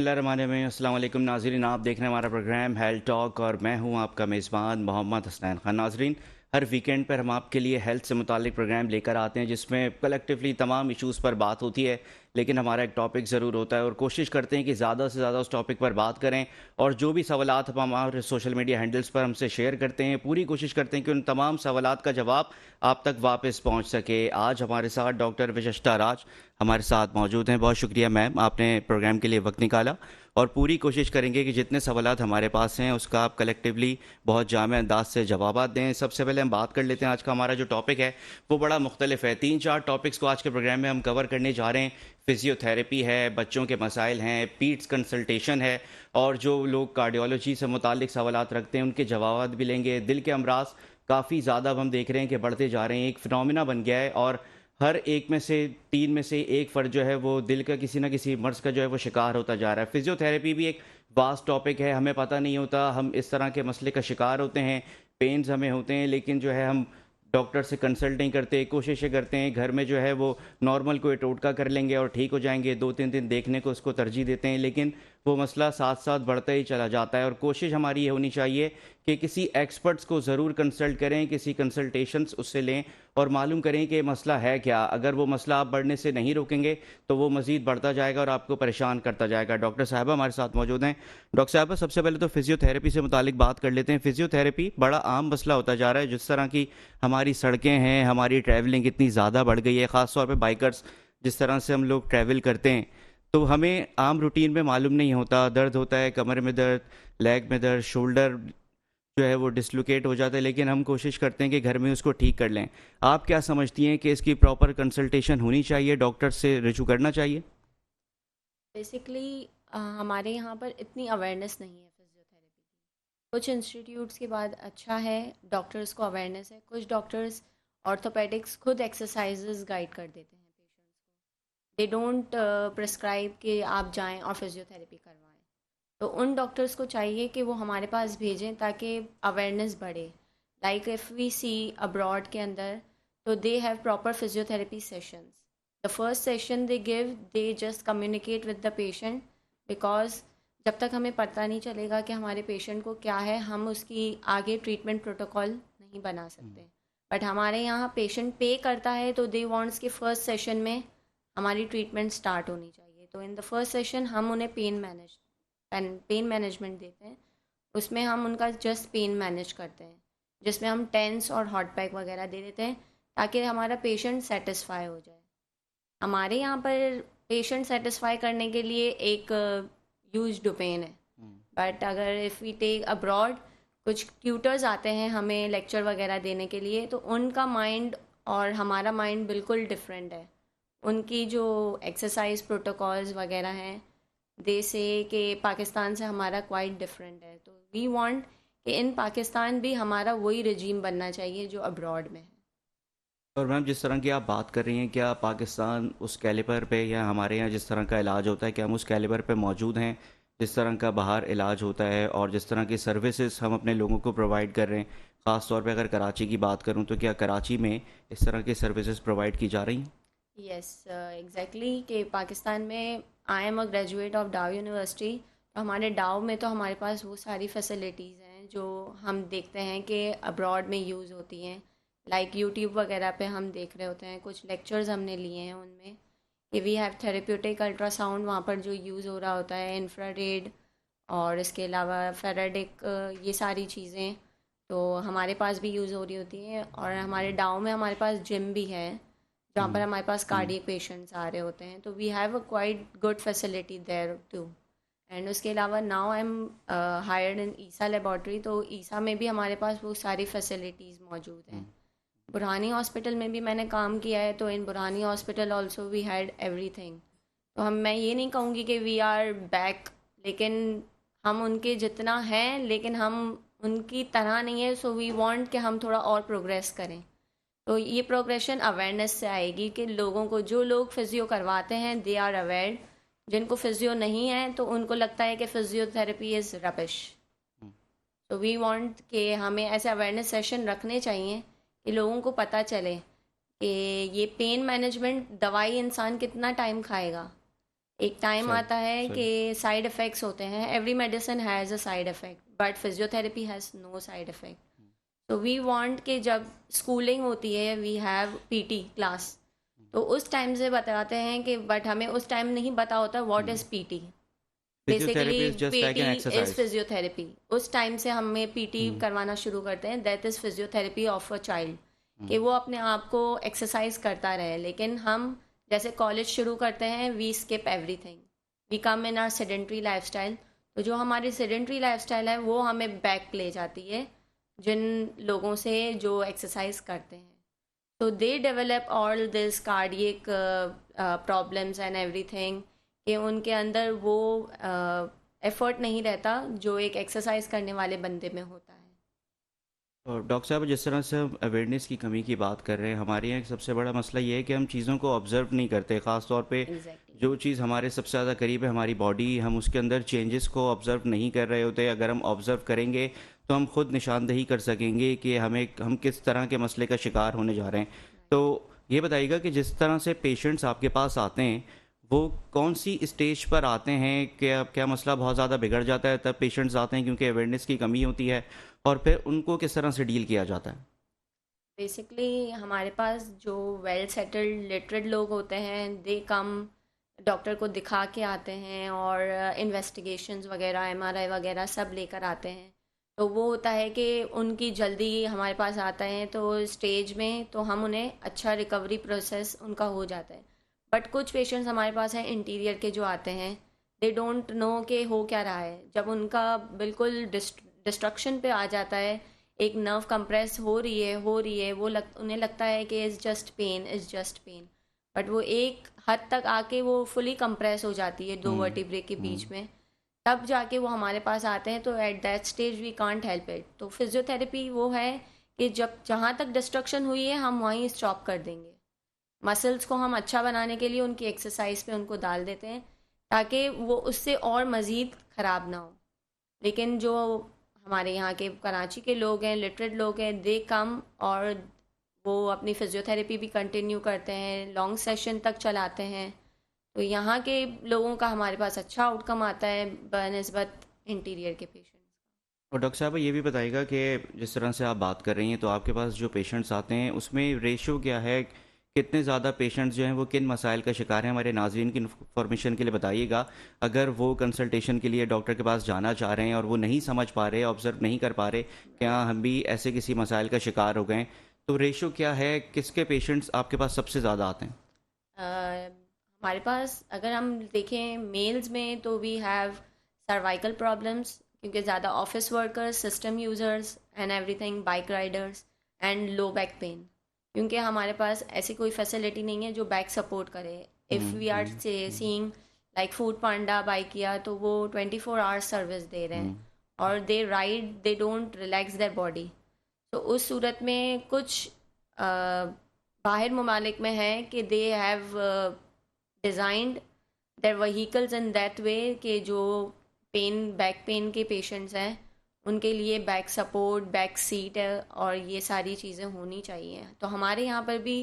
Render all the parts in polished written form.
अस्सलाम वालेकुम नाज़रीन, आप देख रहे हैं हमारा प्रोग्राम हेल्थ टॉक और मैं हूं आपका मेज़बान मोहम्मद हसनैन खान। नाज़रीन, हर वीकेंड पर हम आपके लिए हेल्थ से मुतालिक प्रोग्राम लेकर आते हैं जिसमें कलेक्टिवली तमाम इश्यूज़ पर बात होती है, लेकिन हमारा एक टॉपिक ज़रूर होता है और कोशिश करते हैं कि ज़्यादा से ज़्यादा उस टॉपिक पर बात करें। और जो भी सवालात हम हमारे सोशल मीडिया हैंडल्स पर हमसे शेयर करते हैं, पूरी कोशिश करते हैं कि उन तमाम सवालात का जवाब आप तक वापस पहुँच सके। आज हमारे साथ डॉक्टर विशिष्टा राज हमारे साथ मौजूद हैं। बहुत शुक्रिया मैम, आपने प्रोग्राम के लिए वक्त निकाला। और पूरी कोशिश करेंगे कि जितने सवालात हमारे पास हैं उसका आप कलेक्टिवली बहुत जामे अंदाज से जवाबात दें। सबसे पहले हम बात कर लेते हैं, आज का हमारा जो टॉपिक है वो बड़ा मुख्तलिफ है। 3-4 टॉपिक्स को आज के प्रोग्राम में हम कवर करने जा रहे हैं। फिजियोथेरेपी है, बच्चों के मसाइल हैं, पीट्स कंसल्टेशन है, और जो लोग कार्डियोलॉजी से मुतालिक सवालात रखते हैं उनके जवाब भी लेंगे। दिल के अमराज काफ़ी ज़्यादा अब हम देख रहे हैं कि बढ़ते जा रहे हैं, एक फिनोमिना बन गया है, और हर एक में से 3 में से एक फ़र्द जो है वो दिल का किसी ना किसी मर्ज़ का जो है वो शिकार होता जा रहा है। फ़िज़ियोथेरेपी भी एक वास्ट टॉपिक है, हमें पता नहीं होता हम इस तरह के मसले का शिकार होते हैं, पेन्स हमें होते हैं, लेकिन जो है हम डॉक्टर से कंसल्ट नहीं करते, कोशिशें करते हैं घर में जो है वो नॉर्मल कोई टोटका कर लेंगे और ठीक हो जाएंगे, 2-3 दिन देखने को उसको तरजीह देते हैं, लेकिन वो मसला साथ साथ बढ़ता ही चला जाता है। और कोशिश हमारी ये होनी चाहिए कि किसी एक्सपर्ट्स को ज़रूर कंसल्ट करें, किसी कंसल्टेशंस उससे लें और मालूम करें कि मसला है क्या। अगर वो मसला आप बढ़ने से नहीं रोकेंगे तो वो मज़ीद बढ़ता जाएगा और आपको परेशान करता जाएगा। डॉक्टर साहबा हमारे साथ मौजूद हैं। डॉक्टर साहबा, सबसे पहले तो फिजियोथेरेपी से मुतालिक बात कर लेते हैं। फिजियोथेरेपी बड़ा आम मसला होता जा रहा है, जिस तरह की हमारी सड़कें हैं, हमारी ट्रैवलिंग इतनी ज़्यादा बढ़ गई है, ख़ास तौर पे बाइकर्स जिस तरह से हम लोग ट्रैवल करते हैं, तो हमें आम रूटीन में मालूम नहीं होता, दर्द होता है, कमर में दर्द, लेग में दर्द, शोल्डर जो है वो डिसलोकेट हो जाता है, लेकिन हम कोशिश करते हैं कि घर में उसको ठीक कर लें। आप क्या समझती हैं कि इसकी प्रॉपर कंसल्टेशन होनी चाहिए, डॉक्टर से रिजू करना चाहिए? बेसिकली हमारे यहाँ पर इतनी अवेयरनेस नहीं है फिजियोथेरेपी की। कुछ इंस्टीट्यूट्स के बाद अच्छा है, डॉक्टर्स को अवेयरनेस है। कुछ डॉक्टर्स ऑर्थोपेडिक्स खुद एक्सरसाइजेज गाइड कर देते हैं पेशेंट्स को। दे डोंट प्रिस्क्राइब कि आप जाएं और फिजियोथेरेपी करवाएं। तो उन डॉक्टर्स को चाहिए कि वो हमारे पास भेजें ताकि अवेयरनेस बढ़े। Like if we see abroad के अंदर, तो they have proper physiotherapy sessions. The first session they give, they just communicate with the patient, because जब तक हमें पता नहीं चलेगा कि हमारे पेशेंट को क्या है, हम उसकी आगे ट्रीटमेंट प्रोटोकॉल नहीं बना सकते। बट हमारे यहाँ पेशेंट पे करता है तो दे वांट्स कि फर्स्ट सेशन में हमारी ट्रीटमेंट स्टार्ट होनी चाहिए। तो इन द फर्स्ट सेशन हम उन्हें पेन मैनेजमेंट देते हैं। उसमें हम उनका जस्ट पेन मैनेज करते हैं, जिसमें हम टेंस और हॉट पैक वगैरह दे देते हैं ताकि हमारा पेशेंट सेटिस्फाई हो जाए। हमारे यहाँ पर पेशेंट सेटिस्फाई करने के लिए एक यूज पेन है। बट अगर इफ़ वी टेक अब्रॉड, कुछ ट्यूटर्स आते हैं हमें लेक्चर वगैरह देने के लिए, तो उनका माइंड और हमारा माइंड बिल्कुल डिफरेंट है। उनकी जो एक्सरसाइज प्रोटोकॉल्स वगैरह हैं, दे से कि पाकिस्तान से हमारा क्वाइट डिफरेंट है। तो वी वांट कि इन पाकिस्तान भी हमारा वही रजीम बनना चाहिए जो अब्रॉड में है। और मैम, जिस तरह की आप बात कर रही हैं, क्या पाकिस्तान उस कैलिबर पे, या हमारे यहाँ जिस तरह का इलाज होता है, क्या हम उस कैलिबर पे मौजूद हैं जिस तरह का बाहर इलाज होता है और जिस तरह की सर्विसेज हम अपने लोगों को प्रोवाइड कर रहे हैं? ख़ास तौर पे अगर कराची की बात करूँ तो क्या कराची में इस तरह की सर्विसेज प्रोवाइड की जा रही हैं? यस, एग्जैक्टली कि पाकिस्तान में I am a graduate of Dow University. तो हमारे डाव में तो हमारे पास वो सारी फैसिलिटीज़ हैं जो हम देखते हैं कि अब्रॉड में यूज़ होती हैं। लाइक यूट्यूब वगैरह पे हम देख रहे होते हैं, कुछ लेक्चर्स हमने लिए हैं उनमें कि वी हैव थेरेप्यूटिक अल्ट्रासाउंड वहाँ पर जो यूज़ हो रहा होता है, इंफ्रारेड, और इसके अलावा फेराडिक, ये सारी चीज़ें तो हमारे पास भी यूज़ हो रही होती हैं। और हमारे डाव में हमारे पास जिम भी है जहाँ पर हम्म। हमारे पास हम्म। कार्डियक पेशेंट्स आ रहे होते हैं। तो we have a quite good facility there too. And उसके अलावा now I am hired in Isa laboratory, तो ईसा में भी हमारे पास वो सारी फैसिलिटीज़ मौजूद हैं। हम्म। बुरहानी हॉस्पिटल में भी मैंने काम किया है, तो in Burhani hospital also we had everything. तो हम, मैं ये नहीं कहूँगी कि वी आर बैक, लेकिन हम उनके जितना हैं, लेकिन हम उनकी तरह नहीं है। सो वी वांट कि हम थोड़ा और प्रोग्रेस करें। तो ये प्रोग्रेशन अवेयरनेस से आएगी कि लोगों को, जो लोग फिजियो करवाते हैं दे आर अवेयर। जिनको फिजियो नहीं है तो उनको लगता है कि फिजियोथेरेपी इज़ रबिश। हम्म। तो वी वांट कि हमें ऐसे अवेयरनेस सेशन रखने चाहिए कि लोगों को पता चले कि ये पेन मैनेजमेंट दवाई इंसान कितना टाइम खाएगा। एक टाइम आता है सही। कि साइड इफ़ेक्ट्स होते हैं. Every medicine has a side effect, but physiotherapy has no side effect. तो वी वांट कि जब स्कूलिंग होती है वी हैव पीटी क्लास, तो उस टाइम से बताते हैं कि बट हमें उस टाइम नहीं पता होता what is PT. Physiotherapy basically is just like PT and is exercise. Physiotherapy. उस टाइम से हमें पीटी करवाना शुरू करते हैं. That is physiotherapy of a child, कि वो अपने आप को एक्सरसाइज करता रहे. लेकिन हम जैसे कॉलेज शुरू करते हैं, we skip everything, we come in our sedentary lifestyle. तो जो हमारी सेडेंट्री लाइफस्टाइल है वो हमें बैक ले जाती है जिन लोगों से जो एक्सरसाइज करते हैं. तो they develop all this cardiac problems and everything, कि उनके अंदर वो एफर्ट नहीं रहता जो एक एक्सरसाइज करने वाले बंदे में होता है. और डॉक्टर साहब, जिस तरह से हम अवेयरनेस की कमी की बात कर रहे हैं, हमारे यहाँ एक सबसे बड़ा मसला ये है कि हम चीज़ों को ऑब्ज़र्व नहीं करते। ख़ास तौर पे एग्जैक्टली. जो चीज़ हमारे सबसे ज़्यादा करीब है, हमारी बॉडी, हम उसके अंदर चेंजेस को ऑब्ज़र्व नहीं कर रहे होते। अगर हम ऑब्ज़र्व करेंगे तो हम खुद निशानदेही कर सकेंगे कि हम किस तरह के मसले का शिकार होने जा रहे हैं। तो ये बताइएगा कि जिस तरह से पेशेंट्स आपके पास आते हैं, वो कौन सी स्टेज पर आते हैं? क्या क्या मसला बहुत ज़्यादा बिगड़ जाता है तब पेशेंट्स आते हैं क्योंकि अवेयरनेस की कमी होती है, और फिर उनको किस तरह से डील किया जाता है? बेसिकली हमारे पास जो वेल सेटल्ड लिटरेट लोग होते हैं, दे कम डॉक्टर को दिखा के आते हैं और इन्वेस्टिगेशंस वगैरह, एमआरआई वगैरह सब लेकर आते हैं. तो वो होता है कि उनकी जल्दी हमारे पास आता है तो स्टेज में तो हम उन्हें अच्छा रिकवरी प्रोसेस उनका हो जाता है. बट कुछ पेशेंट्स हमारे पास हैं इंटीरियर के जो आते हैं, दे डोंट नो कि हो क्या रहा है. जब उनका बिल्कुल डिस्ट्रक्शन पे आ जाता है, एक नर्व कंप्रेस हो रही है, उन्हें लगता है कि is just pain, is just pain. But वो एक हद तक आके वो फुली कंप्रेस हो जाती है दो हम्म। वर्टिब्रे के हम्म। बीच में. तब जाके वो हमारे पास आते हैं. तो at that stage we can't help it. तो फिजियोथेरेपी वो है कि जब जहाँ तक डिस्ट्रक्शन हुई है हम वहीं स्टॉप कर देंगे. मसल्स को हम अच्छा बनाने के लिए उनकी एक्सरसाइज पे उनको डाल देते हैं ताकि वो उससे और मज़ीद ख़राब ना हो. लेकिन जो हमारे यहाँ के कराची के लोग हैं, लिटरेट लोग हैं, दे कम और वो अपनी फिजियोथेरेपी भी कंटिन्यू करते हैं, लॉन्ग सेशन तक चलाते हैं. तो यहाँ के लोगों का हमारे पास अच्छा आउटकम आता है बनस्बत इंटीरियर के पेशेंट्स. और डॉक्टर साहब, ये भी बताइएगा कि जिस तरह से आप बात कर रही हैं, तो आपके पास जो पेशेंट्स आते हैं उसमें रेशो क्या है? कितने ज़्यादा पेशेंट्स जो हैं वो किन मसाइल का शिकार हैं? हमारे नाज़रीन की इन्फॉर्मेशन के लिए बताइएगा। अगर वो कंसल्टेशन के लिए डॉक्टर के पास जाना चाह रहे हैं और वो नहीं समझ पा रहे, ऑब्ज़र्व नहीं कर पा रहे, क्या हम भी ऐसे किसी मसाइल का शिकार हो गए, तो रेशो क्या है? किसके पेशेंट्स आपके पास सबसे ज़्यादा आते हैं? हमारे पास अगर हम देखें मेल्स में तो वी हैव सर्वाइकल प्रॉब्लम्स, क्योंकि ज़्यादा office workers, system users and everything, bike Riders, and low back pen, क्योंकि हमारे पास ऐसी कोई फैसिलिटी नहीं है जो बैक सपोर्ट करे. इफ़ वी आर से सीइंग लाइक फूड पांडा, बाइक किया, तो वो 24 आवर्स सर्विस दे रहे हैं हम्म। और they ride, they don't relax their body. तो उस सूरत में कुछ बाहर ममालिक में है कि they have designed their vehicles in that way कि जो बैक पेन के पेशेंट्स हैं उनके लिए बैक सपोर्ट, बैक सीट है और ये सारी चीज़ें होनी चाहिए. तो हमारे यहाँ पर भी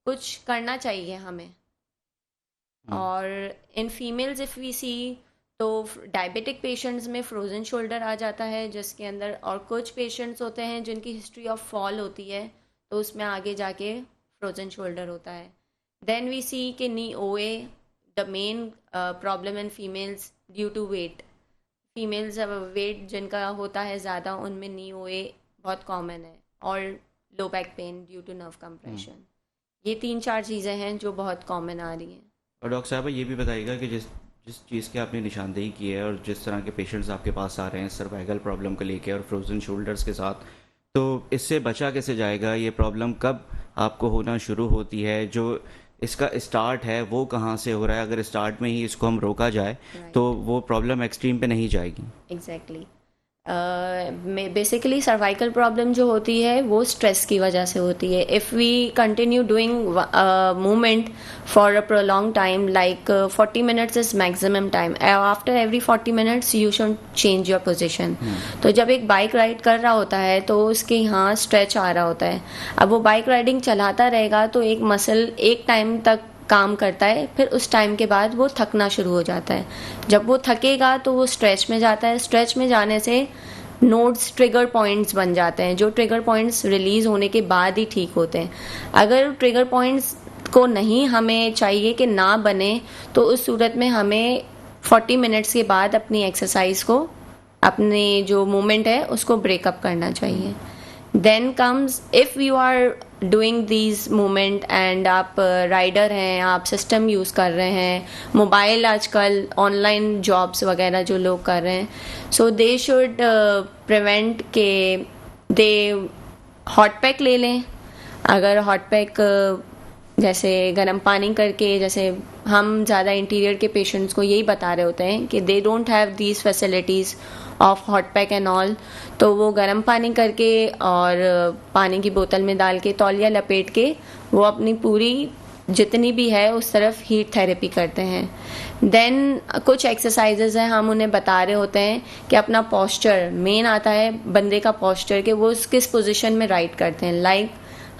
कुछ करना चाहिए हमें. हम्म। और इन फीमेल्स इफ़ वी सी, तो डायबिटिक पेशेंट्स में फ्रोज़न शोल्डर आ जाता है जिसके अंदर, और कुछ पेशेंट्स होते हैं जिनकी हिस्ट्री ऑफ फॉल होती है तो उसमें आगे जाके फ्रोज़न शोल्डर होता है. देन वी सी कि knee OA, the main problem in females due to weight. Females weight जिनका होता है ज़्यादा, उनमें नी ओए बहुत कॉमन है, और low back pain due to nerve compression. ये 3-4 चीज़ें हैं जो बहुत कॉमन आ रही हैं. और डॉक्टर साहब, ये भी बताइएगा कि जिस जिस चीज़ की आपने निशानदेही की है और जिस तरह के पेशेंट्स आपके पास आ रहे हैं सर्वाइकल प्रॉब्लम को लेके और फ्रोजन शोल्डर्स के साथ, तो इससे बचा कैसे जाएगा? ये प्रॉब्लम कब आपको होना शुरू होती है? जो इसका स्टार्ट है वो कहाँ से हो रहा है? अगर स्टार्ट में ही इसको हम रोका जाए तो राइट. वो प्रॉब्लम एक्सट्रीम पे नहीं जाएगी। एग्जैक्टली. बेसिकली सर्वाइकल प्रॉब्लम जो होती है वो स्ट्रेस की वजह से होती है. If we continue doing movement for a prolong time, like 40 minutes is maximum time, after every 40 minutes you should change your position. तो जब एक बाइक राइड कर रहा होता है तो उसके यहाँ स्ट्रेच आ रहा होता है. अब वो बाइक राइडिंग चलाता रहेगा तो एक मसल एक टाइम तक काम करता है, फिर उस टाइम के बाद वो थकना शुरू हो जाता है। जब वो थकेगा तो वो स्ट्रेच में जाता है, स्ट्रेच में जाने से नोड्स ट्रिगर पॉइंट्स बन जाते हैं, जो ट्रिगर पॉइंट्स रिलीज होने के बाद ही ठीक होते हैं। अगर ट्रिगर पॉइंट्स को नहीं हमें चाहिए कि ना बने, तो उस सूरत में हमें 40 मिनट्स के बाद अपनी एक्सरसाइज को, अपने जो मूवमेंट है उसको ब्रेकअप करना चाहिए। Then comes if you are doing these movement and आप राइडर हैं, आप सिस्टम यूज़ कर रहे हैं, मोबाइल आजकल ऑनलाइन जॉब्स वगैरह जो लोग कर रहे हैं, सो दे शुड प्रिवेंट के दे हॉट पैक ले लें। अगर हॉट पैक जैसे गर्म पानी करके, जैसे हम ज़्यादा इंटीरियर के पेशेंट्स को यही बता रहे होते हैं कि they don't have these facilities of hot pack and all, तो वो गर्म पानी करके और पानी की बोतल में डाल के तौलिया लपेट के वो अपनी पूरी जितनी भी है उस तरफ हीट थेरेपी करते हैं। देन कुछ एक्सरसाइजेज हैं, हम उन्हें बता रहे होते हैं कि अपना पोस्चर, मेन आता है बंदे का पोस्चर, कि वो किस पोजीशन में राइड करते हैं। लाइक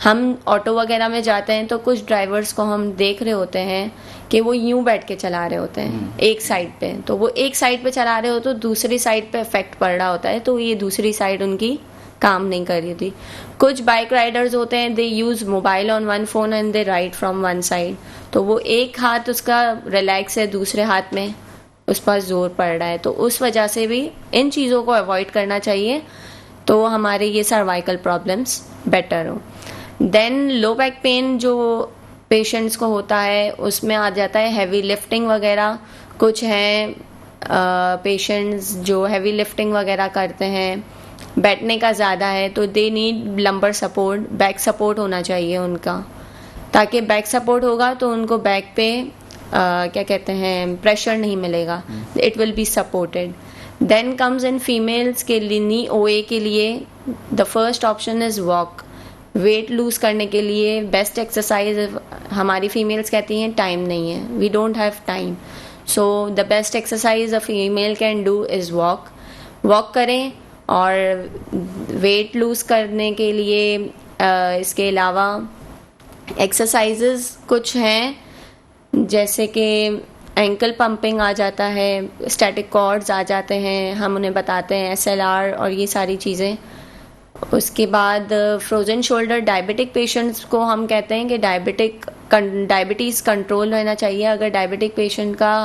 हम ऑटो वगैरह में जाते हैं तो कुछ ड्राइवर्स को हम देख रहे होते हैं कि वो यूं बैठ के चला रहे होते हैं एक साइड पे, तो वो एक साइड पे चला रहे हो तो दूसरी साइड पे इफेक्ट पड़ रहा होता है, तो ये दूसरी साइड उनकी काम नहीं कर रही थी। कुछ बाइक राइडर्स होते हैं, they use mobile on one phone and they ride from one side, तो वो एक हाथ उसका रिलैक्स है, दूसरे हाथ में उस पर जोर पड़ रहा है, तो उस वजह से भी इन चीज़ों को अवॉइड करना चाहिए, तो हमारे ये सर्वाइकल प्रॉब्लम्स बेटर हो। देन लो बैक पेन जो पेशेंट्स को होता है उसमें आ जाता है हैवी लिफ्टिंग वगैरह। कुछ हैं पेशेंट्स जो हैवी लिफ्टिंग वगैरह करते हैं, बैठने का ज़्यादा है, तो they need lumbar support, back support होना चाहिए उनका, ताकि बैक सपोर्ट होगा तो उनको बैक पे क्या कहते हैं प्रेशर नहीं मिलेगा, it will be supported. Then comes in females के लिए, नी ओए के लिए the first option is walk. Weight lose करने के लिए बेस्ट एक्सरसाइज, हमारी फीमेल्स कहती हैं टाइम नहीं है, we don't have time, so the best exercise a female can do is walk. Walk करें, और वेट लूज करने के लिए इसके अलावा एक्सरसाइजेस कुछ हैं, जैसे कि एंकल पंपिंग आ जाता है, स्टैटिक कॉर्ड्स आ जाते हैं, हम उन्हें बताते हैं SLR और ये सारी चीज़ें। उसके बाद फ्रोजन शोल्डर, डायबिटिक पेशेंट्स को हम कहते हैं कि डायबिटीज़ कंट्रोल रहना चाहिए। अगर डायबिटिक पेशेंट का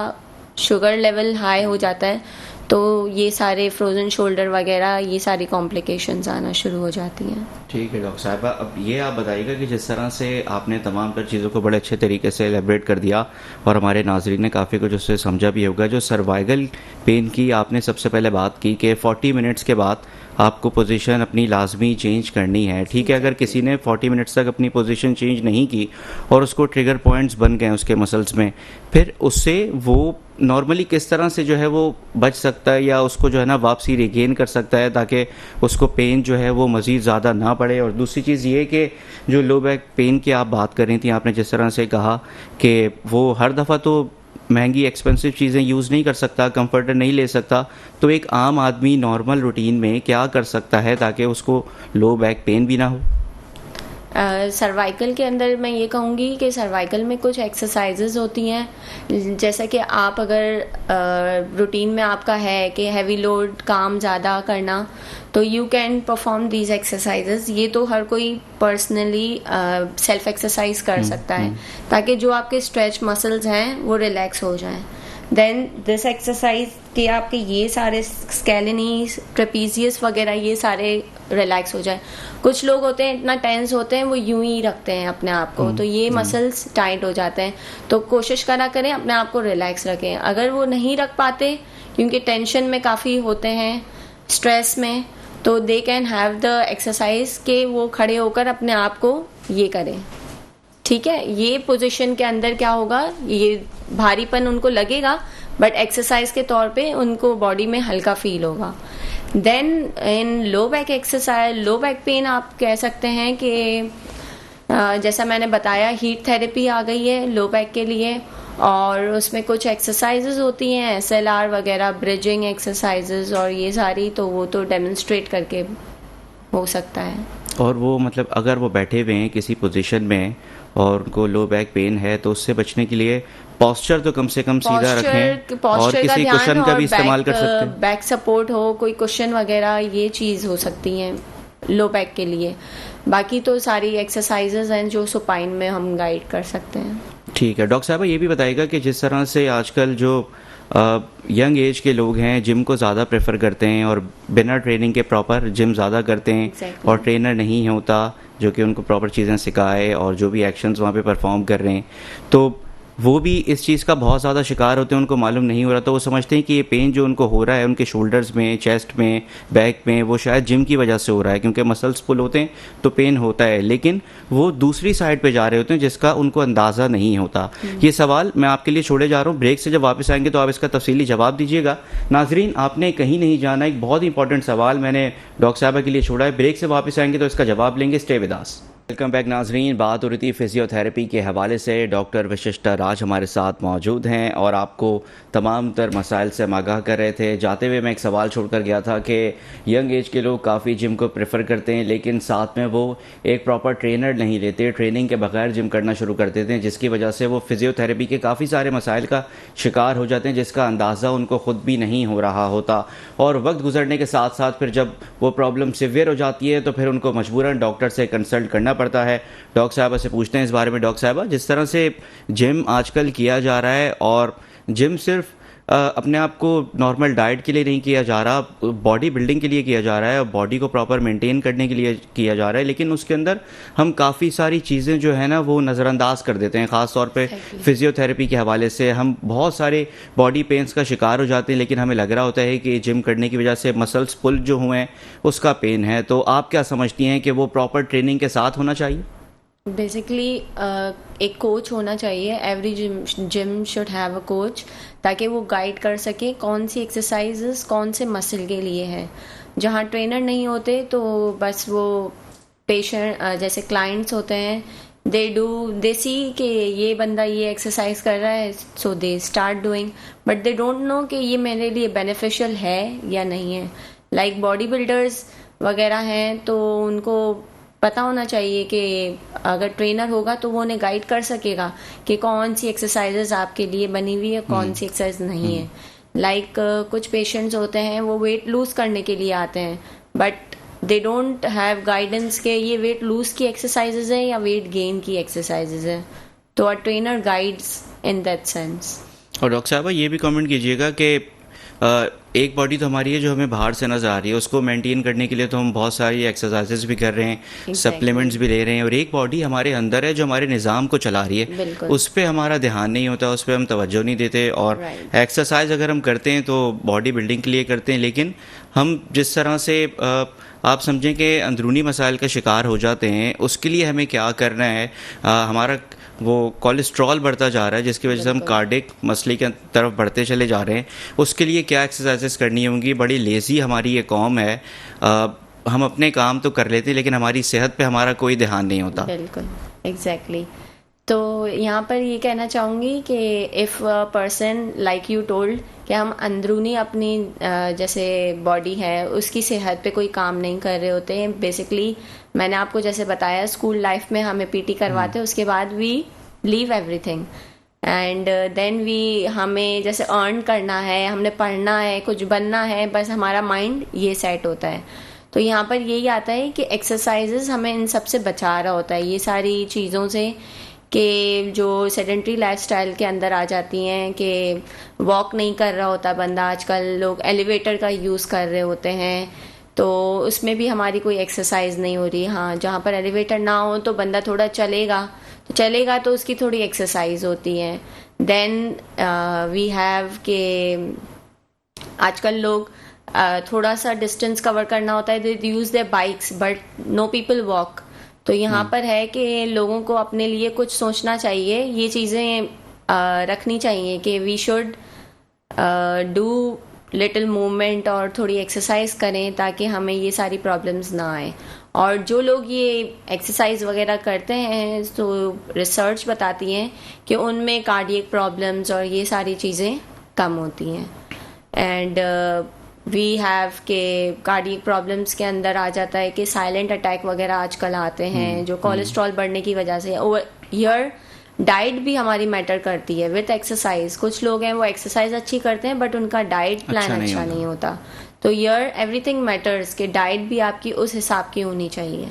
शुगर लेवल हाई हो जाता है तो ये सारे फ्रोजन शोल्डर वगैरह, ये सारी कॉम्प्लिकेशंस आना शुरू हो जाती हैं। ठीक है डॉक्टर साहिबा, अब ये आप बताइएगा कि जिस तरह से आपने तमाम तर चीज़ों को बड़े अच्छे तरीके से एलेबरेट कर दिया और हमारे नाज़रीन ने काफ़ी कुछ उससे समझा भी होगा, जो सर्वाइकल पेन की आपने सबसे पहले बात की कि 40 मिनट्स के बाद आपको पोजीशन अपनी लाजमी चेंज करनी है। ठीक है, अगर किसी ने 40 मिनट्स तक अपनी पोजीशन चेंज नहीं की और उसको ट्रिगर पॉइंट्स बन गए उसके मसल्स में, फिर उससे वो नॉर्मली किस तरह से जो है वो बच सकता है या उसको जो है ना वापसी रिगेन कर सकता है ताकि उसको पेन जो है वो मज़ीद ज़्यादा ना पड़े। और दूसरी चीज़ ये कि जो लो बैक पेन की आप बात कर रही थी, आपने जिस तरह से कहा कि वो हर दफ़ा तो महंगी एक्सपेंसिव चीज़ें यूज़ नहीं कर सकता, कंफर्टर नहीं ले सकता, तो एक आम आदमी नॉर्मल रूटीन में क्या कर सकता है ताकि उसको लो बैक पेन भी ना हो? सर्वाइकल के अंदर मैं ये कहूँगी कि सर्वाइकल में कुछ एक्सरसाइजेज होती हैं, जैसा कि आप अगर रूटीन में आपका है कि हैवी लोड काम ज़्यादा करना, तो you can perform these exercises. ये तो हर कोई पर्सनली सेल्फ एक्सरसाइज कर सकता है ताकि जो आपके स्ट्रेच मसल्स हैं वो रिलैक्स हो जाएं। देन दिस एक्सरसाइज के आपके ये सारे स्केलेनी, ट्रेपीजियस वगैरह ये सारे रिलैक्स हो जाए। कुछ लोग होते हैं इतना टेंस होते हैं वो यूं ही रखते हैं अपने आप को, तो ये मसल्स टाइट हो जाते हैं, तो कोशिश करा करें अपने आप को रिलैक्स रखें। अगर वो नहीं रख पाते क्योंकि टेंशन में काफ़ी होते हैं, स्ट्रेस में, तो they can have the exercise के वो खड़े होकर अपने आप को ये करें। ठीक है, ये पोजीशन के अंदर क्या होगा, ये भारीपन उनको लगेगा बट एक्सरसाइज के तौर पे उनको बॉडी में हल्का फील होगा। Then in low back exercise, low back pain आप कह सकते हैं कि जैसा मैंने बताया हीट थेरेपी आ गई है लो बैक के लिए, और उसमें कुछ एक्सरसाइजेज होती हैं SLR वगैरह, ब्रिजिंग एक्सरसाइजेज और ये सारी, तो वो तो डेमोन्स्ट्रेट करके हो सकता है। और वो मतलब अगर वो बैठे हुए हैं किसी पोजीशन में और उनको लो बैक पेन है तो उससे बचने के लिए पोस्चर तो कम से कम सीधा रखें, और पोस्चर का किसी ध्यान, कुशन का और भी इस्तेमाल कर सकते हैं। बैक सपोर्ट हो, कोई कुशन वगैरह, ये चीज़ हो सकती हैं लो बैक के लिए। बाकी तो सारी एक्सरसाइजेज हैं जो सुपाइन में हम गाइड कर सकते हैं। ठीक है डॉक्टर साहब, ये भी बताइएगा कि जिस तरह से आजकल जो यंग एज के लोग हैं जिम को ज़्यादा प्रेफर करते हैं और बिना ट्रेनिंग के प्रॉपर जिम ज़्यादा करते हैं, Exactly. और ट्रेनर नहीं होता जो कि उनको प्रॉपर चीज़ें सिखाए और जो भी एक्शंस वहाँ पे परफॉर्म कर रहे हैं, तो वो भी इस चीज़ का बहुत ज़्यादा शिकार होते हैं, उनको मालूम नहीं हो रहा, तो वो समझते हैं कि ये पेन जो उनको हो रहा है उनके शोल्डर्स में, चेस्ट में, बैक में, वो शायद जिम की वजह से हो रहा है क्योंकि मसल्स पुल होते हैं तो पेन होता है, लेकिन वो दूसरी साइड पे जा रहे होते हैं जिसका उनको अंदाज़ा नहीं होता। ये सवाल मैं आपके लिए छोड़े जा रहा हूँ, ब्रेक से जब वापस आएंगे तो आप इसका तफसीली जवाब दीजिएगा। नाजरीन, आपने कहीं नहीं जाना, एक बहुत इंपॉर्टेंट सवाल मैंने डॉक्टर साहबा के लिए छोड़ा है, ब्रेक से वापस आएंगे तो इसका जवाब लेंगे। Stay with us. Welcome back नाजरीन, बात हो रही थी फिजियोथेरेपी के हवाले से। डॉक्टर विशिष्टा राज हमारे साथ मौजूद हैं और आपको तमाम तर मसाइल से आगाह कर रहे थे। जाते हुए मैं एक सवाल छोड़कर गया था कि यंग एज के लोग काफ़ी जिम को प्रेफर करते हैं, लेकिन साथ में वो एक प्रॉपर ट्रेनर नहीं लेते, ट्रेनिंग के बगैर जिम करना शुरू कर देते हैं, जिसकी वजह से वो फिजियोथेरेपी के काफ़ी सारे मसाइल का शिकार हो जाते हैं जिसका अंदाज़ा उनको ख़ुद भी नहीं हो रहा होता। और वक्त गुजरने के साथ साथ फिर जब वो प्रॉब्लम सिवियर हो जाती है तो फिर उनको मजबूरन डॉक्टर से कंसल्ट करना पड़ता है। डॉक्टर साहबा से पूछते हैं इस बारे में। डॉक्टर साहबा, जिस तरह से जिम आजकल किया जा रहा है, और जिम सिर्फ अपने आप को नॉर्मल डाइट के लिए नहीं किया जा रहा, बॉडी बिल्डिंग के लिए किया जा रहा है और बॉडी को प्रॉपर मेंटेन करने के लिए किया जा रहा है, लेकिन उसके अंदर हम काफ़ी सारी चीज़ें जो है ना वो नज़रअंदाज कर देते हैं। ख़ास तौर पे फिजियोथेरेपी के हवाले से हम बहुत सारे बॉडी पेन्स का शिकार हो जाते हैं, लेकिन हमें लग रहा होता है कि जिम करने की वजह से मसल्स पुल जो हुए हैं उसका पेन है। तो आप क्या समझती हैं कि वो प्रॉपर ट्रेनिंग के साथ होना चाहिए? बेसिकली एक कोच होना चाहिए। Every gym should have a coach, ताकि वो गाइड कर सके कौन सी एक्सरसाइजेस कौन से मसल के लिए है। जहाँ ट्रेनर नहीं होते तो बस वो पेशेंट जैसे क्लाइंट्स होते हैं, दे सी कि ये बंदा ये एक्सरसाइज कर रहा है, so they start doing, but they don't know कि ये मेरे लिए बेनिफिशियल है या नहीं है। लाइक बॉडी बिल्डर्स वगैरह हैं तो उनको पता होना चाहिए कि अगर ट्रेनर होगा तो वो उन्हें गाइड कर सकेगा कि कौन सी एक्सरसाइजेज आपके लिए बनी हुई है, कौन सी एक्सरसाइज नहीं है। लाइक कुछ पेशेंट्स होते हैं वो वेट लूज करने के लिए आते हैं, but they don't have guidance के ये वेट लूज की एक्सरसाइजेज है या वेट गेन की एक्सरसाइजेज है, तो a trainer guides in that sense. और डॉक्टर साहब ये भी कमेंट कीजिएगा कि एक बॉडी तो हमारी है जो हमें बाहर से नज़र आ रही है, उसको मेंटेन करने के लिए तो हम बहुत सारी एक्सरसाइजेज भी कर रहे हैं, सप्लीमेंट्स भी ले रहे हैं, और एक बॉडी हमारे अंदर है जो हमारे निज़ाम को चला रही है, उस पर हमारा ध्यान नहीं होता, उस पर हम तवज्जो नहीं देते। और एक्सरसाइज अगर हम करते हैं तो बॉडी बिल्डिंग के लिए करते हैं, लेकिन हम जिस तरह से आप समझें कि अंदरूनी मसाइल का शिकार हो जाते हैं, उसके लिए हमें क्या करना है? हमारा वो कोलेस्ट्रॉल बढ़ता जा रहा है जिसकी वजह से हम कार्डिक मसले की तरफ बढ़ते चले जा रहे हैं, उसके लिए क्या एक्सरसाइजेस करनी होंगी? बड़ी लेज़ी हमारी ये कौम है, हम अपने काम तो कर लेते हैं लेकिन हमारी सेहत पे हमारा कोई ध्यान नहीं होता। बिल्कुल, एग्जैक्टली। तो यहाँ पर ये कहना चाहूँगी कि if a person like you told कि हम अंदरूनी अपनी जैसे बॉडी है उसकी सेहत पे कोई काम नहीं कर रहे होते हैं। बेसिकली मैंने आपको जैसे बताया स्कूल लाइफ में हमें पीटी करवाते हैं, उसके बाद we leave everything and then we हमें जैसे अर्न करना है, हमने पढ़ना है, कुछ बनना है, बस हमारा माइंड ये सेट होता है। तो यहाँ पर यही आता है कि एक्सरसाइजेस हमें इन सब से बचा रहा होता है, ये सारी चीज़ों से कि जो सेडेंट्री लाइफस्टाइल के अंदर आ जाती हैं कि वॉक नहीं कर रहा होता बंदा। आजकल लोग एलिवेटर का यूज़ कर रहे होते हैं तो उसमें भी हमारी कोई एक्सरसाइज नहीं हो रही। हाँ, जहाँ पर एलिवेटर ना हो तो बंदा थोड़ा चलेगा तो उसकी थोड़ी एक्सरसाइज होती है। देन वी हैव के आजकल लोग थोड़ा सा डिस्टेंस कवर करना होता है, they use their bikes but no people walk. तो यहाँ पर है कि लोगों को अपने लिए कुछ सोचना चाहिए, ये चीज़ें रखनी चाहिए कि we should do little movement और थोड़ी एक्सरसाइज करें ताकि हमें ये सारी प्रॉब्लम्स ना आए। और जो लोग ये एक्सरसाइज वगैरह करते हैं तो रिसर्च बताती हैं कि उनमें कार्डियक प्रॉब्लम्स और ये सारी चीज़ें कम होती हैं। एंड वी हैव के कार्डियक प्रॉब्लम्स के अंदर आ जाता है कि साइलेंट अटैक वगैरह आजकल आते हैं जो कोलेस्ट्रॉल बढ़ने की वजह से, यर डाइट भी हमारी मैटर करती है विथ एक्सरसाइज। कुछ लोग हैं वो एक्सरसाइज अच्छी करते हैं बट उनका डाइट प्लान अच्छा नहीं होता। तो यर एवरीथिंग मैटर्स, कि डाइट भी आपकी उस हिसाब की होनी चाहिए।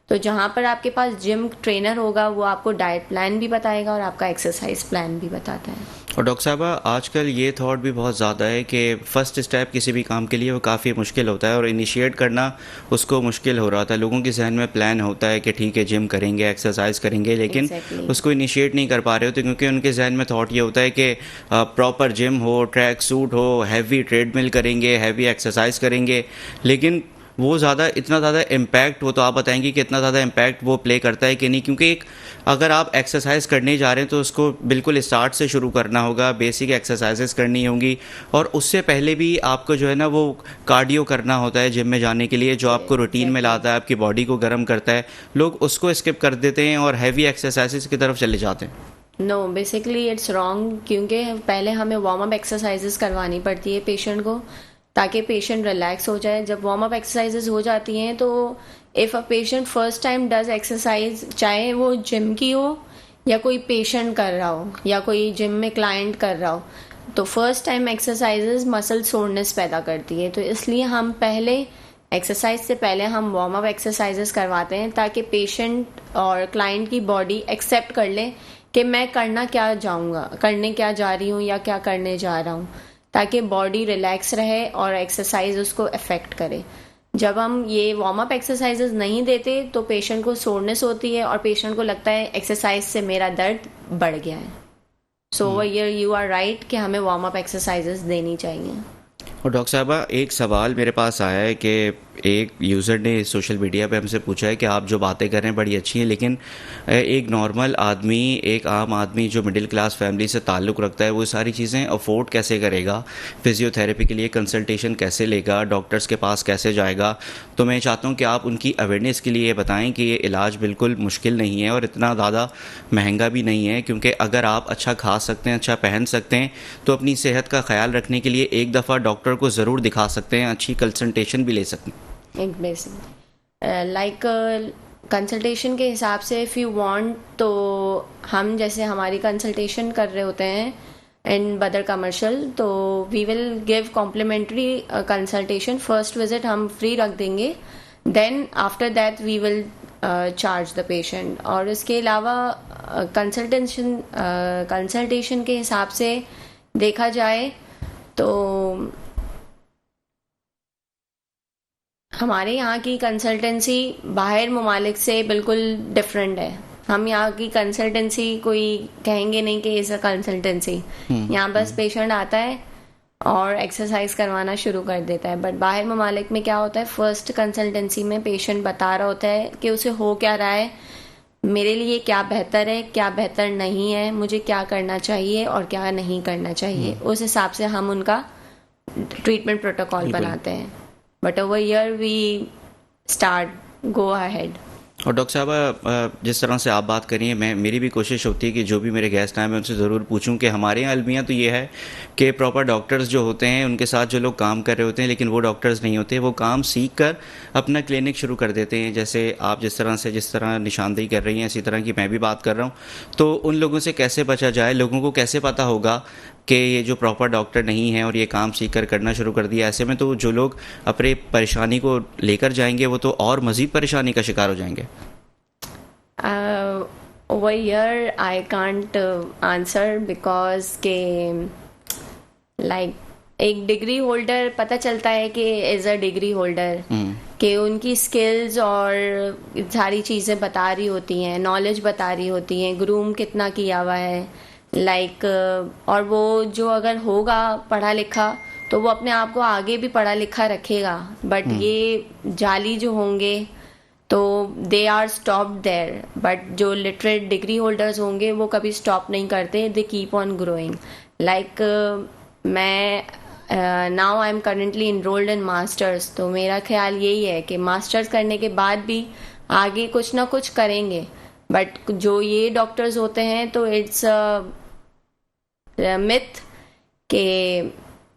तो जहाँ पर आपके पास जिम ट्रेनर होगा वो आपको डाइट प्लान भी बताएगा और आपका एक्सरसाइज प्लान भी बताता है। और डॉक्टर साहबा आजकल ये थॉट भी बहुत ज़्यादा है कि फ़र्स्ट स्टेप किसी भी काम के लिए वो काफ़ी मुश्किल होता है और इनिशिएट करना उसको मुश्किल हो रहा था। लोगों के जहन में प्लान होता है कि ठीक है जिम करेंगे, एक्सरसाइज करेंगे, लेकिन उसको इनिशिएट नहीं कर पा रहे होते क्योंकि उनके जहन में थॉट ये होता है कि प्रॉपर जिम हो, ट्रैक सूट हो, हैवी ट्रेडमिल करेंगे, हैवी एक्सरसाइज करेंगे, लेकिन वो ज़्यादा इतना ज़्यादा इम्पैक्ट, वो तो आप बताएंगे कि इतना ज़्यादा इम्पैक्ट वो प्ले करता है कि नहीं, क्योंकि एक अगर आप एक्सरसाइज करने जा रहे हैं तो उसको बिल्कुल स्टार्ट से शुरू करना होगा, बेसिक एक्सरसाइजेस करनी होंगी और उससे पहले भी आपको जो है ना वो कार्डियो करना होता है जिम में जाने के लिए, जो आपको रूटीन में लाता है, आपकी बॉडी को गर्म करता है। लोग उसको स्किप कर देते हैं और हैवी एक्सरसाइजेस की तरफ चले जाते हैं। नो, बेसिकली इट्स रॉन्ग, क्योंकि पहले हमें वार्म अप एक्सरसाइजेस करवानी पड़ती है पेशेंट को ताकि पेशेंट रिलैक्स हो जाए। जब वार्म अप एक्सरसाइजेज हो जाती हैं तो if a patient first time does exercise, चाहे वो जिम की हो या कोई पेशेंट कर रहा हो या कोई जिम में क्लाइंट कर रहा हो, तो first time exercises muscle soreness पैदा करती है। तो इसलिए हम पहले एक्सरसाइज से पहले हम वार्म अप एक्सरसाइजेस करवाते हैं ताकि पेशेंट और क्लाइंट की बॉडी एक्सेप्ट कर ले कि मैं करना क्या जाऊँगा, करने क्या जा रही हूँ या क्या करने जा रहा हूँ, ताकि बॉडी रिलैक्स रहे और एक्सरसाइज उसको अफेक्ट करे। जब हम ये वार्म अप एक्सरसाइजेस नहीं देते तो पेशेंट को सोरनेस होती है और पेशेंट को लगता है एक्सरसाइज से मेरा दर्द बढ़ गया है। सो यू आर राइट कि हमें वार्म अप एक्सरसाइजेस देनी चाहिए। और डॉक्टर साहबा एक सवाल मेरे पास आया है कि एक यूज़र ने सोशल मीडिया पे हमसे पूछा है कि आप जो बातें कर रहे हैं बड़ी अच्छी हैं, लेकिन एक नॉर्मल आदमी, एक आम आदमी जो मिडिल क्लास फैमिली से ताल्लुक़ रखता है, वो सारी चीज़ें अफोर्ड कैसे करेगा? फिज़ियोथेरेपी के लिए कंसल्टेशन कैसे लेगा? डॉक्टर्स के पास कैसे जाएगा? तो मैं चाहता हूँ कि आप उनकी अवेयरनेस के लिए बताएँ कि ये इलाज बिल्कुल मुश्किल नहीं है और इतना ज़्यादा महंगा भी नहीं है, क्योंकि अगर आप अच्छा खा सकते हैं, अच्छा पहन सकते हैं, तो अपनी सेहत का ख्याल रखने के लिए एक दफ़ा डॉक्टर को ज़रूर दिखा सकते हैं, अच्छी कंसल्टेशन भी ले सकते हैं। एक बेसिक लाइक कंसल्टेशन के हिसाब से इफ़ यू वांट, तो हम जैसे हमारी कंसल्टेशन कर रहे होते हैं इन बदर कमर्शियल, तो we will give complimentary consultation. First visit हम फ्री रख देंगे, then after that we will charge the patient. और इसके अलावा कंसल्टेशन के हिसाब से देखा जाए तो हमारे यहाँ की कंसल्टेंसी बाहर ममालिक से बिल्कुल डिफरेंट है। हम यहाँ की कंसल्टेंसी कोई कहेंगे नहीं कि इस कंसल्टेंसी, यहाँ बस पेशेंट आता है और एक्सरसाइज करवाना शुरू कर देता है। बट बाहर ममालिक में क्या होता है, फर्स्ट कंसल्टेंसी में पेशेंट बता रहा होता है कि उसे हो क्या रहा है, मेरे लिए क्या बेहतर है, क्या बेहतर नहीं है, मुझे क्या करना चाहिए और क्या नहीं करना चाहिए। उस हिसाब से हम उनका ट्रीटमेंट प्रोटोकॉल बनाते हैं। But over here we start go ahead. और डॉक्टर साहब जिस तरह से आप बात करिए, मेरी भी कोशिश होती है कि जो भी मेरे गेस्ट आए मैं उनसे ज़रूर पूछूं कि हमारे यहाँ अलमिया तो ये है कि प्रॉपर डॉक्टर्स जो होते हैं उनके साथ जो लोग काम कर रहे होते हैं, लेकिन वो डॉक्टर्स नहीं होते, वो काम सीख कर अपना क्लिनिक शुरू कर देते हैं। जैसे आप जिस तरह निशानदेही कर रही हैं, इसी तरह की मैं भी बात कर रहा हूँ। तो उन लोगों से कैसे बचा जाए? लोगों को कैसे पता होगा कि ये जो प्रॉपर डॉक्टर नहीं है और ये काम सीख कर करना शुरू कर दिया? ऐसे में तो जो लोग अपने परेशानी को लेकर जाएंगे वो तो और मज़ीद परेशानी का शिकार हो जाएंगे। Over here I can't answer because के like एक डिग्री होल्डर पता चलता है कि एज अ डिग्री होल्डर कि उनकी स्किल्स और सारी चीज़ें बता रही होती हैं, नॉलेज बता रही होती हैं, ग्रूम कितना किया हुआ है लाइक और वो जो अगर होगा पढ़ा लिखा तो वो अपने आप को आगे भी पढ़ा लिखा रखेगा। बट ये जाली जो होंगे तो they are stop there. But जो लिटरेट डिग्री होल्डर्स होंगे वो कभी स्टॉप नहीं करते, they keep on growing. Like मैं now I am currently enrolled in masters, तो मेरा ख्याल यही है कि मास्टर्स करने के बाद भी आगे कुछ ना कुछ करेंगे। बट जो ये डॉक्टर्स होते हैं तो इट्स मिथ कि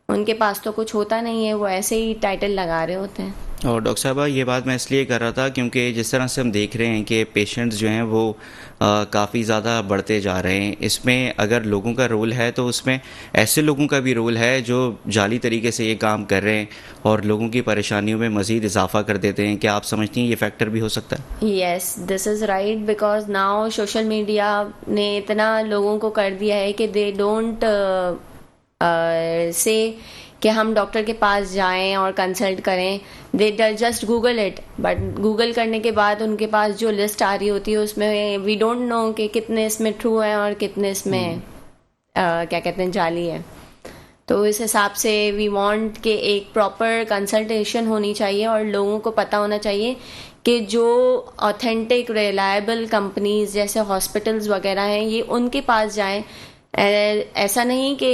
उनके पास तो कुछ होता नहीं है, वो ऐसे ही टाइटल लगा रहे होते हैं। और डॉक्टर साहबा ये बात मैं इसलिए कर रहा था क्योंकि जिस तरह से हम देख रहे हैं कि पेशेंट्स जो हैं वो काफ़ी ज़्यादा बढ़ते जा रहे हैं। इसमें अगर लोगों का रोल है तो उसमें ऐसे लोगों का भी रोल है जो जाली तरीके से ये काम कर रहे हैं और लोगों की परेशानियों में मज़ीद इजाफा कर देते हैं। क्या आप समझती हैं ये फैक्टर भी हो सकता है? Yes, this is right, because now social media ने इतना लोगों को कर दिया है कि दे डोंट से कि हम डॉक्टर के पास जाएं और कंसल्ट करें। They just Google it, but Google करने के बाद उनके पास जो लिस्ट आ रही होती है उसमें वी डोंट नो कि कितने इसमें ट्रू है और कितने इसमें क्या कहते हैं, जाली है। तो इस हिसाब से वी वांट कि एक प्रॉपर कंसल्टेशन होनी चाहिए और लोगों को पता होना चाहिए कि जो ऑथेंटिक रिलायबल कंपनीज जैसे हॉस्पिटल्स वगैरह हैं ये उनके पास जाएं। ऐसा नहीं कि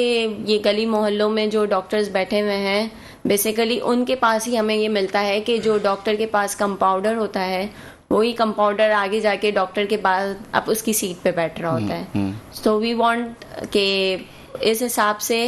ये गली मोहल्लों में जो डॉक्टर्स बैठे हुए हैं बेसिकली उनके पास ही हमें ये मिलता है कि जो डॉक्टर के पास कंपाउंडर होता है वही कंपाउंडर आगे जाके डॉक्टर के पास अब उसकी सीट पे बैठ रहा होता है। सो वी वांट कि इस हिसाब से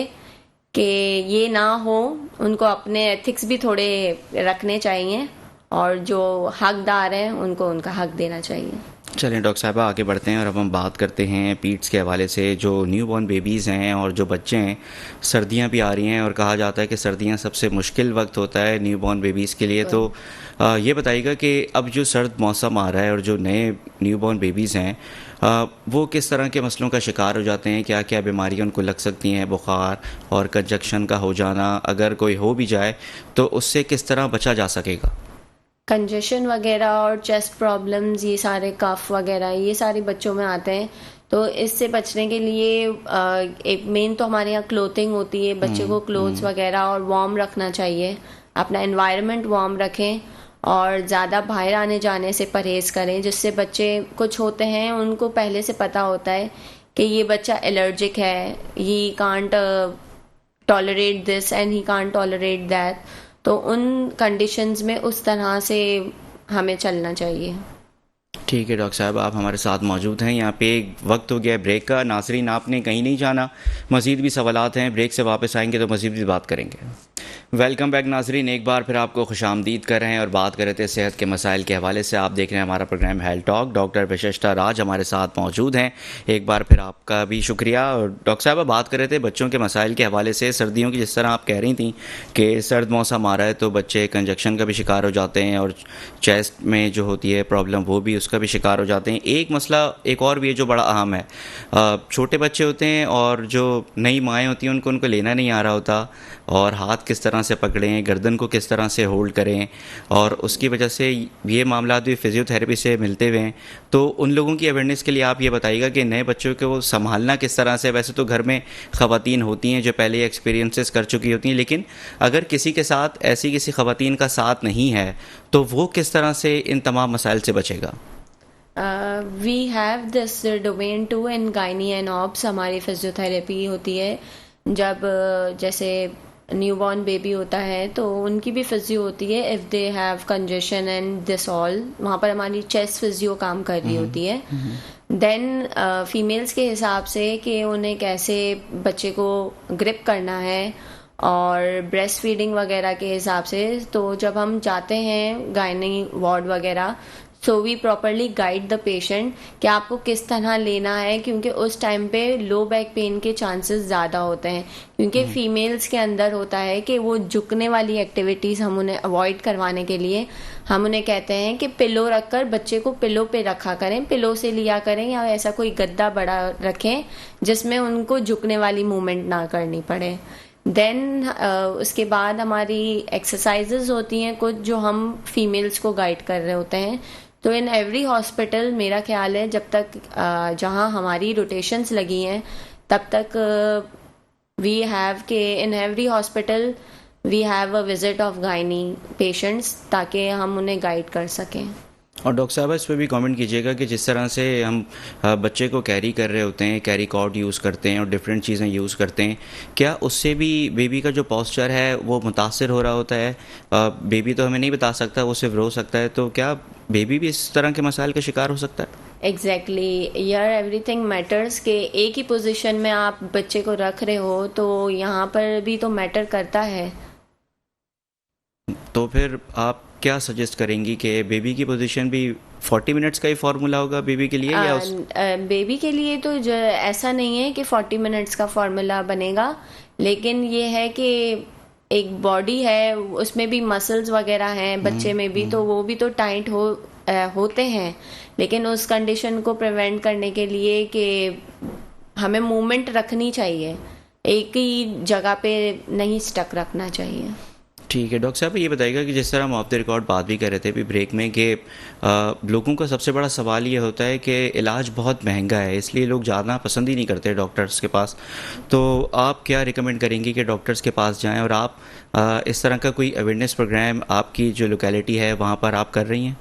कि ये ना हो, उनको अपने एथिक्स भी थोड़े रखने चाहिए और जो हकदार हैं उनको उनका हक देना चाहिए। चलें डॉक्टर साहबा आगे बढ़ते हैं और अब हम बात करते हैं पीड्स के हवाले से। जो न्यू बॉर्न बेबीज़ हैं और जो बच्चे हैं, सर्दियां भी आ रही हैं और कहा जाता है कि सर्दियां सबसे मुश्किल वक्त होता है न्यू बॉर्न बेबीज़ के लिए। तो ये बताइएगा कि अब जो सर्द मौसम आ रहा है और जो नए न्यू बॉर्न बेबीज़ हैं वो किस तरह के मसलों का शिकार हो जाते हैं, क्या क्या बीमारियां उनको लग सकती हैं, बुखार और कंजक्शन का हो जाना, अगर कोई हो भी जाए तो उससे किस तरह बचा जा सकेगा? कंजेशन वगैरह और चेस्ट प्रॉब्लम्स, ये सारे कफ वगैरह ये सारे बच्चों में आते हैं। तो इससे बचने के लिए एक मेन तो हमारे यहाँ क्लोथिंग होती है, बच्चे को क्लोथ्स वगैरह और वार्म रखना चाहिए, अपना एनवायरनमेंट वार्म रखें और ज़्यादा बाहर आने जाने से परहेज़ करें। जिससे बच्चे कुछ होते हैं उनको पहले से पता होता है कि ये बच्चा एलर्जिक है, he can't tolerate this and he can't tolerate that. तो उन कंडीशंस में उस तरह से हमें चलना चाहिए। ठीक है डॉक्टर साहब, आप हमारे साथ मौजूद हैं। यहाँ पे वक्त हो गया ब्रेक का। नाजरीन आपने कहीं नहीं जाना, मज़ीद भी सवालात हैं, ब्रेक से वापस आएंगे तो मज़ीद भी बात करेंगे। वेलकम बैक नाजरीन, एक बार फिर आपको खुशामदीद कर रहे हैं और बात कर रहे थे सेहत के मसाइल के हवाले से। आप देख रहे हैं हमारा प्रोग्राम हेल्थ टॉक। डॉक्टर विशिष्टा राज हमारे साथ मौजूद हैं। एक बार फिर आपका भी शुक्रिया। और डॉक्टर साहब बात कर रहे थे बच्चों के मसाइल के हवाले से, सर्दियों की, जिस तरह आप कह रही थी कि सर्द मौसम आ रहा है तो बच्चे कंजक्शन का भी शिकार हो जाते हैं और चेस्ट में जो होती है प्रॉब्लम वो भी उसका भी शिकार हो जाते हैं। एक मसला एक और भी है जो बड़ा अहम है, छोटे बच्चे होते हैं और जो नई माएँ होती हैं उनको लेना नहीं आ रहा होता और हाथ किस तरह से पकड़ें, गर्दन को किस तरह से होल्ड करें, और उसकी वजह से ये मामला भी फिजियोथेरेपी से मिलते हुए हैं। तो उन लोगों की अवेयरनेस के लिए आप ये बताइएगा कि नए बच्चों को संभालना किस तरह से। वैसे तो घर में ख़वातीन होती हैं जो पहले एक्सपीरियंसेस कर चुकी होती हैं, लेकिन अगर किसी के साथ ऐसी किसी ख़वातीन का साथ नहीं है तो वो किस तरह से इन तमाम मसाइल से बचेगा? We have this domain too in gynae and obs. हमारी फिजियोथेरेपी होती है जब जैसे न्यूबॉर्न बेबी होता है तो उनकी भी फिजियो होती है if they have congestion and this all. वहाँ पर हमारी चेस्ट फिजियो काम कर रही होती है। देन फीमेल्स के हिसाब से कि उन्हें कैसे बच्चे को ग्रिप करना है और ब्रेस्ट फीडिंग वगैरह के हिसाब से, तो जब हम जाते हैं गायनी वार्ड वगैरह so we properly guide the patient कि आपको किस तरह लेना है, क्योंकि उस टाइम पे लो बैक पेन के चांसेस ज़्यादा होते हैं। क्योंकि फीमेल्स के अंदर होता है कि वो झुकने वाली एक्टिविटीज़ हम उन्हें अवॉइड करवाने के लिए हम उन्हें कहते हैं कि पिलो रखकर बच्चे को पिलो पे रखा करें, पिलो से लिया करें या ऐसा कोई गद्दा बड़ा रखें जिसमें उनको झुकने वाली मूवमेंट ना करनी पड़े। देन उसके बाद हमारी एक्सरसाइजेज होती हैं कुछ जो हम फीमेल्स को गाइड कर रहे होते हैं। तो इन एवरी हॉस्पिटल मेरा ख्याल है जब तक जहाँ हमारी रोटेशंस लगी हैं तब तक वी हैव के in every hospital we have a visit of gynae patients ताकि हम उन्हें गाइड कर सकें। और डॉक्टर साहब इस पर भी कमेंट कीजिएगा कि जिस तरह से हम बच्चे को कैरी कर रहे होते हैं, कैरी कॉर्ड यूज़ करते हैं और डिफरेंट चीज़ें यूज़ करते हैं, क्या उससे भी बेबी का जो पोस्चर है वो मुतासर हो रहा होता है? बेबी तो हमें नहीं बता सकता, वो सिर्फ रो सकता है, तो क्या बेबी भी इस तरह के मसाइल का शिकार हो सकता है? एग्जैक्टली यार, एवरीथिंग मैटर्स के एक ही पोजीशन में आप बच्चे को रख रहे हो तो यहाँ पर भी तो मैटर करता है। तो फिर आप क्या सजेस्ट करेंगी कि बेबी की पोजीशन भी 40 मिनट्स का ही फार्मूला होगा बेबी के लिए या उस बेबी के लिए तो ऐसा नहीं है कि 40 मिनट्स का फॉर्मूला बनेगा, लेकिन ये है कि एक बॉडी है उसमें भी मसल्स वगैरह हैं, बच्चे में भी, तो वो भी तो टाइट होते हैं, लेकिन उस कंडीशन को प्रिवेंट करने के लिए कि हमें मूवमेंट रखनी चाहिए, एक ही जगह पे नहीं स्टक रखना चाहिए। ठीक है डॉक्टर साहब, ये बताइएगा कि जिस तरह हम ऑफ द रिकॉर्ड बात भी कर रहे थे अभी ब्रेक में कि लोगों का सबसे बड़ा सवाल ये होता है कि इलाज बहुत महंगा है, इसलिए लोग जाना पसंद ही नहीं करते डॉक्टर्स के पास। तो आप क्या रिकमेंड करेंगी कि डॉक्टर्स के पास जाएं, और आप इस तरह का कोई अवेयरनेस प्रोग्राम आपकी जो लोकेलिटी है वहाँ पर आप कर रही हैं?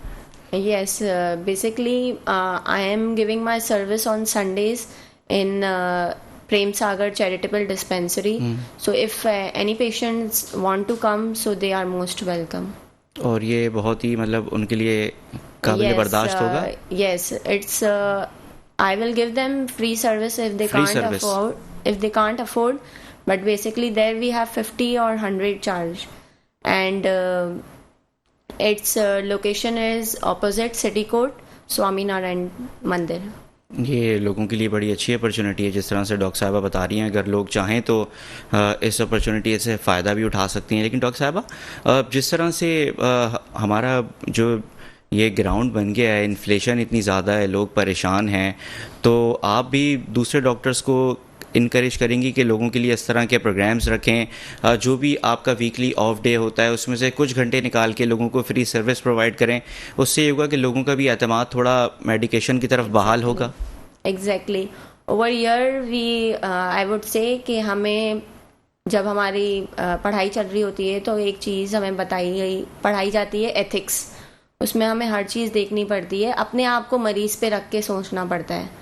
Yes, basically, I am giving my service on Sundays in Prem Sagar Charitable Dispensary. So if any patients want to come, so they are most welcome. और ये बहुत ही मतलब उनके लिए काबिल Yes, बर्दाश्त होगा? yes, it's I will give them free service if they Free can't service. afford, but basically there we have 50 or 100 charge, and its location is opposite City Court, Swami Narayan Mandir. ये लोगों के लिए बड़ी अच्छी opportunity है, जिस तरह से डॉक्टर साहबा बता रही हैं। अगर लोग चाहें तो इस अपॉर्चुनिटी से फ़ायदा भी उठा सकती हैं। लेकिन डॉक्टर साहबा, जिस तरह से हमारा जो ये ग्राउंड बन गया है, इन्फ्लेशन इतनी ज़्यादा है, लोग परेशान हैं, तो आप भी दूसरे डॉक्टर्स को इनकरेज करेंगी कि लोगों के लिए इस तरह के प्रोग्राम्स रखें, जो भी आपका वीकली ऑफ डे होता है उसमें से कुछ घंटे निकाल के लोगों को फ्री सर्विस प्रोवाइड करें? उससे ये होगा कि लोगों का भी एतमाद थोड़ा मेडिकेशन की तरफ बहाल होगा। Exactly. Over here we I would say कि हमें जब हमारी पढ़ाई चल रही होती है तो एक चीज़ हमें पढ़ाई जाती है एथिक्स। उसमें हमें हर चीज़ देखनी पड़ती है, अपने आप को मरीज़ पे रख के सोचना पड़ता है।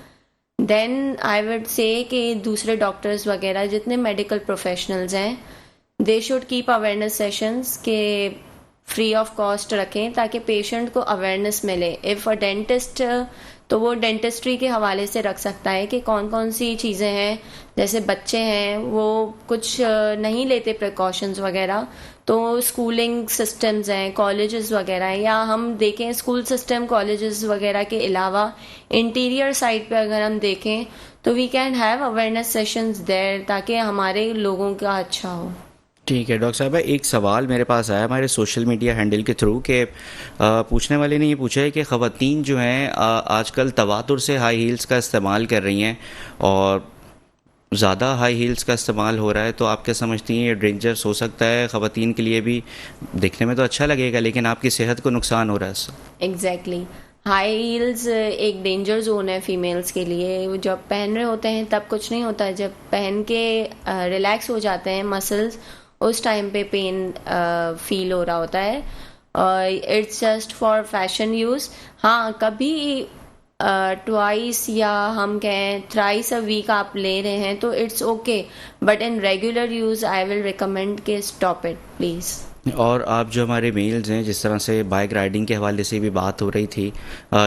देन आई वुड से कि दूसरे डॉक्टर्स वगैरह जितने मेडिकल प्रोफेशनल्स हैं, they should keep awareness sessions के फ्री ऑफ कॉस्ट रखें ताकि पेशेंट को अवेयरनेस मिले। इफ़ अ डेंटिस्ट, तो वो डेंटिस्ट्री के हवाले से रख सकता है कि कौन कौन सी चीज़ें हैं, जैसे बच्चे हैं वो कुछ नहीं लेते प्रिकॉशंस वगैरह, तो स्कूलिंग सिस्टम्स हैं, कॉलेजेस वगैरह हैं, या हम देखें स्कूल सिस्टम कॉलेजेस वगैरह के अलावा इंटीरियर साइड पे अगर हम देखें तो we can have awareness sessions there ताकि हमारे लोगों का अच्छा हो। ठीक है डॉक्टर साहब, एक सवाल मेरे पास आया हमारे सोशल मीडिया हैंडल के थ्रू कि पूछने वाले ने ये पूछा है कि ख़वातीन जो हैं आजकल तवातुर से हाई हील्स का इस्तेमाल कर रही हैं और ज़्यादा हाई हील्स का इस्तेमाल हो रहा है, तो आप क्या समझती हैं ये डेंजरस हो सकता है? ख़वातीन के लिए भी दिखने में तो अच्छा लगेगा लेकिन आपकी सेहत को नुकसान हो रहा है इससे। एग्जैक्टली, हाई हील्स एक डेंजर जोन है फीमेल्स के लिए। जब पहन रहे होते हैं तब कुछ नहीं होता है, जब पहन के रिलैक्स हो जाते हैं मसल्स, उस टाइम पे पेन फील हो रहा होता है। It's just for fashion use. हाँ, कभी ट्वाइस या हम कहें थ्राइस अ वीक आप ले रहे हैं तो it's okay, but in regular use I will recommend के स्टॉप इट प्लीज़। और आप जो हमारे मेल्स हैं, जिस तरह से बाइक राइडिंग के हवाले से भी बात हो रही थी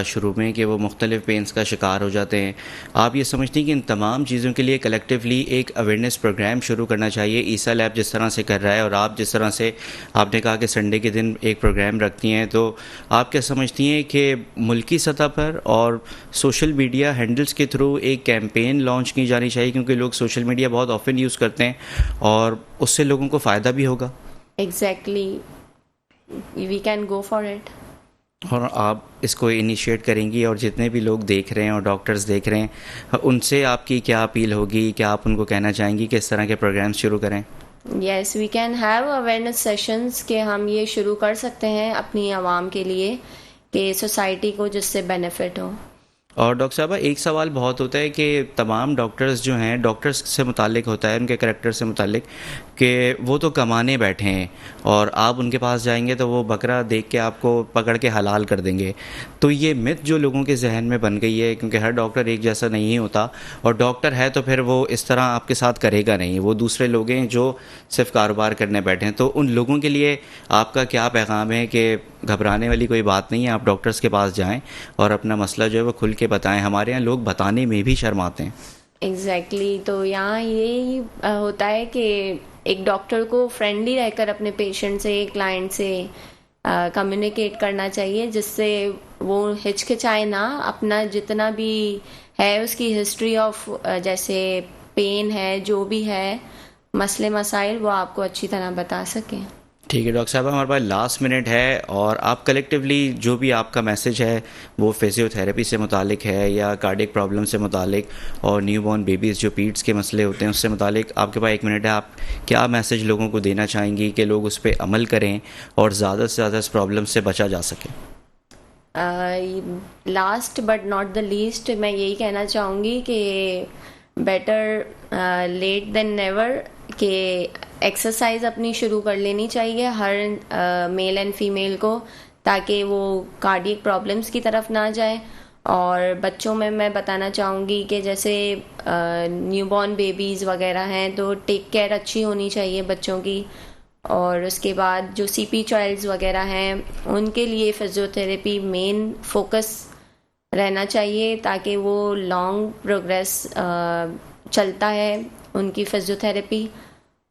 शुरू में कि वो मुख्तलिफ पेन्स का शिकार हो जाते हैं, आप ये समझती हैं कि इन तमाम चीज़ों के लिए कलेक्टिवली एक अवेयरनेस प्रोग्राम शुरू करना चाहिए? ईसा लैब जिस तरह से कर रहा है और आप जिस तरह से आपने कहा कि संडे के दिन एक प्रोग्राम रखती हैं, तो आप क्या समझती हैं कि मुल्की सतह पर और सोशल मीडिया हैंडल्स के थ्रू एक कैंपेन लॉन्च की जानी चाहिए? क्योंकि लोग सोशल मीडिया बहुत ऑफन यूज़ करते हैं और उससे लोगों को फ़ायदा भी होगा। Exactly, we can go for it. और आप इसको इनिशिएट करेंगी, और जितने भी लोग देख रहे हैं और डॉक्टर्स देख रहे हैं उनसे आपकी क्या अपील होगी? क्या आप उनको कहना चाहेंगी कि इस तरह के प्रोग्राम्स शुरू करें? Yes, we can have awareness sessions के हम ये शुरू कर सकते हैं अपनी आवाम के लिए कि सोसाइटी को जिससे बेनिफिट हो। और डॉक्टर साहब, एक सवाल बहुत होता है कि तमाम डॉक्टर्स जो हैं, डॉक्टर्स से मुतालिक होता है, उनके करैक्टर से मुतालिक, कि वो तो कमाने बैठे हैं और आप उनके पास जाएंगे तो वो बकरा देख के आपको पकड़ के हलाल कर देंगे। तो ये मिथ जो लोगों के जहन में बन गई है, क्योंकि हर डॉक्टर एक जैसा नहीं होता, और डॉक्टर है तो फिर वो इस तरह आपके साथ करेगा नहीं, वो दूसरे लोग हैं जो सिर्फ कारोबार करने बैठे हैं। तो उन लोगों के लिए आपका क्या पैगाम है कि घबराने वाली कोई बात नहीं है, आप डॉक्टर्स के पास जाएं और अपना मसला जो है वो खुल के बताएं? हमारे यहाँ लोग बताने में भी शर्माते हैं। एग्जैक्टली, तो यहाँ यही होता है कि एक डॉक्टर को फ्रेंडली रहकर अपने पेशेंट से, क्लाइंट से कम्युनिकेट करना चाहिए, जिससे वो हिचकिचाए ना, अपना जितना भी है उसकी हिस्ट्री ऑफ जैसे पेन है, जो भी है मसले मसाइल, वो आपको अच्छी तरह बता सकें। ठीक है डॉक्टर साहब, हमारे पास लास्ट मिनट है और आप कलेक्टिवली जो भी आपका मैसेज है वो फिजियोथेरेपी से मुतालिक है या कार्डियक प्रॉब्लम से मुतालिक और न्यूबॉर्न बेबीज़ जो पीड्स के मसले होते हैं उससे मुतालिक, आपके पास 1 मिनट है, आप क्या मैसेज लोगों को देना चाहेंगी कि लोग उस पर अमल करें और ज़्यादा से ज़्यादा इस प्रॉब्लम से बचा जा सके? Last but not the least मैं यही कहना चाहूँगी कि बेटर लेट देन नेवर, कि एक्सरसाइज अपनी शुरू कर लेनी चाहिए हर मेल एंड फीमेल को, ताकि वो कार्डियक प्रॉब्लम्स की तरफ ना जाए। और बच्चों में मैं बताना चाहूँगी कि जैसे न्यूबॉर्न बेबीज़ वगैरह हैं तो टेक केयर अच्छी होनी चाहिए बच्चों की। और उसके बाद जो सीपी चाइल्ड्स वगैरह हैं उनके लिए फिजियोथेरेपी मेन फोकस रहना चाहिए, ताकि वो लॉन्ग प्रोग्रेस चलता है उनकी फिजियोथेरेपी।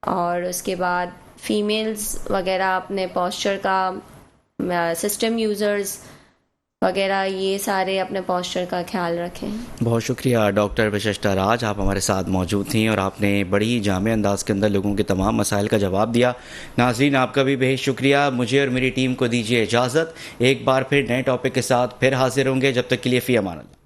और उसके बाद फीमेल्स वगैरह अपने पोस्चर का, सिस्टम यूज़र्स वगैरह, ये सारे अपने पोस्चर का ख्याल रखें। बहुत शुक्रिया डॉक्टर विशिष्टा राज, आप हमारे साथ मौजूद थी और आपने बड़ी ही जामे अंदाज के अंदर लोगों के तमाम मसाइल का जवाब दिया। नाज़रीन, आपका भी बेहद शुक्रिया। मुझे और मेरी टीम को दीजिए इजाज़त। एक बार फिर नए टॉपिक के साथ फिर हाजिर होंगे। जब तक के लिए फ़ी अमान अल्लाह।